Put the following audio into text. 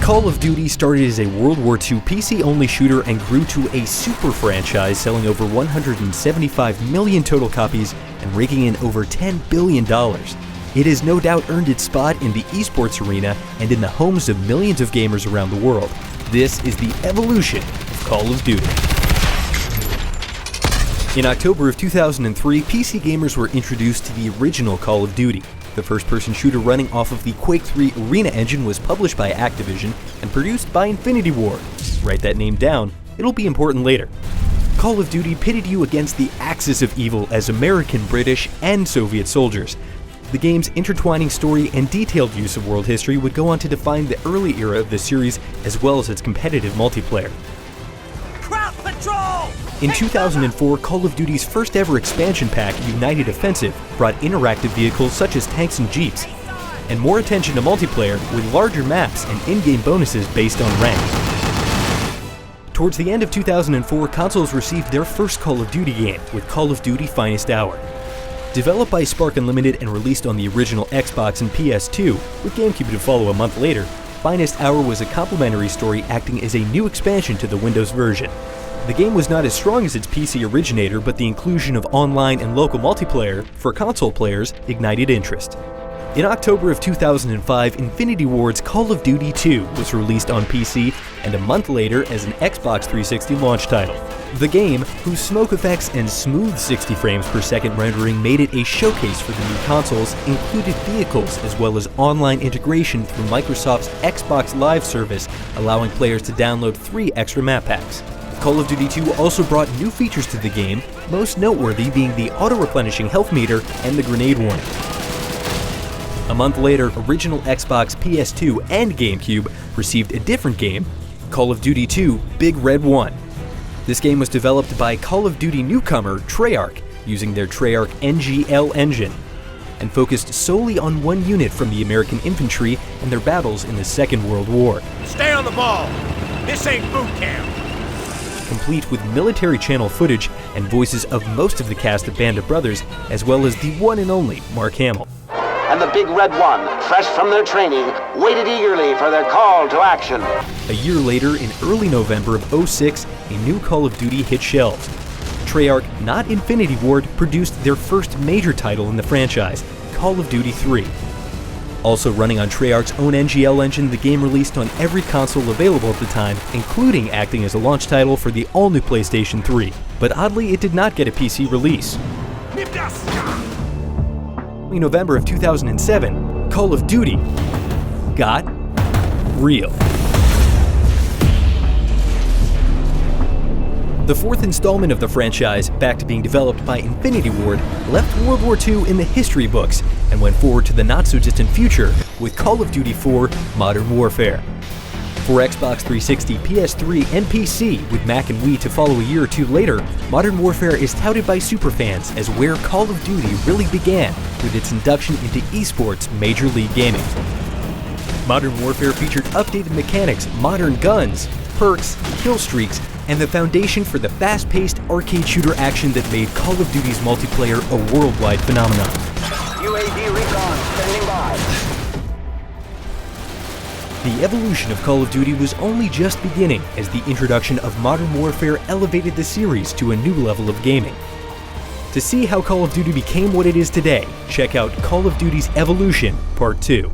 Call of Duty started as a World War II PC-only shooter and grew to a super franchise, selling over 175 million total copies and raking in over $10 billion. It has no doubt earned its spot in the esports arena and in the homes of millions of gamers around the world. This is the evolution of Call of Duty. In October of 2003, PC gamers were introduced to the original Call of Duty. The first-person shooter running off of the Quake 3 Arena engine was published by Activision and produced by Infinity Ward. Write that name down, it'll be important later. Call of Duty pitted you against the axis of evil as American, British, and Soviet soldiers. The game's intertwining story and detailed use of world history would go on to define the early era of the series as well as its competitive multiplayer. Crowd patrol! In 2004, Call of Duty's first ever expansion pack, United Offensive, brought interactive vehicles such as tanks and jeeps, and more attention to multiplayer with larger maps and in-game bonuses based on rank. Towards the end of 2004, consoles received their first Call of Duty game with Call of Duty Finest Hour. Developed by Spark Unlimited and released on the original Xbox and PS2, with GameCube to follow a month later, Finest Hour was a complementary story acting as a new expansion to the Windows version. The game was not as strong as its PC originator, but the inclusion of online and local multiplayer for console players ignited interest. In October of 2005, Infinity Ward's Call of Duty 2 was released on PC and a month later as an Xbox 360 launch title. The game, whose smoke effects and smooth 60 frames per second rendering made it a showcase for the new consoles, included vehicles as well as online integration through Microsoft's Xbox Live service, allowing players to download 3 extra map packs. Call of Duty 2 also brought new features to the game, most noteworthy being the auto-replenishing health meter and the grenade warning. A month later, original Xbox, PS2, and GameCube received a different game, Call of Duty 2 Big Red 1. This game was developed by Call of Duty newcomer Treyarch, using their Treyarch NGL engine, and focused solely on one unit from the American infantry and their battles in the Second World War. Stay on the ball! This ain't boot camp! Complete with military channel footage and voices of most of the cast of Band of Brothers, as well as the one and only Mark Hamill. And the Big Red One, fresh from their training, waited eagerly for their call to action. A year later, in early November of '06, a new Call of Duty hit shelves. Treyarch, not Infinity Ward, produced their first major title in the franchise, Call of Duty 3. Also running on Treyarch's own NGL engine, the game released on every console available at the time, including acting as a launch title for the all-new PlayStation 3. But oddly, it did not get a PC release. In November of 2007, Call of Duty got real. The fourth installment of the franchise, back to being developed by Infinity Ward, left World War II in the history books and went forward to the not-so-distant future with Call of Duty 4 Modern Warfare. For Xbox 360, PS3, and PC, with Mac and Wii to follow a year or two later, Modern Warfare is touted by superfans as where Call of Duty really began with its induction into esports Major League Gaming. Modern Warfare featured updated mechanics, modern guns, perks, kill streaks, and the foundation for the fast-paced arcade shooter action that made Call of Duty's multiplayer a worldwide phenomenon. UAV recon standing by. The evolution of Call of Duty was only just beginning as the introduction of Modern Warfare elevated the series to a new level of gaming. To see how Call of Duty became what it is today, check out Call of Duty's Evolution Part 2.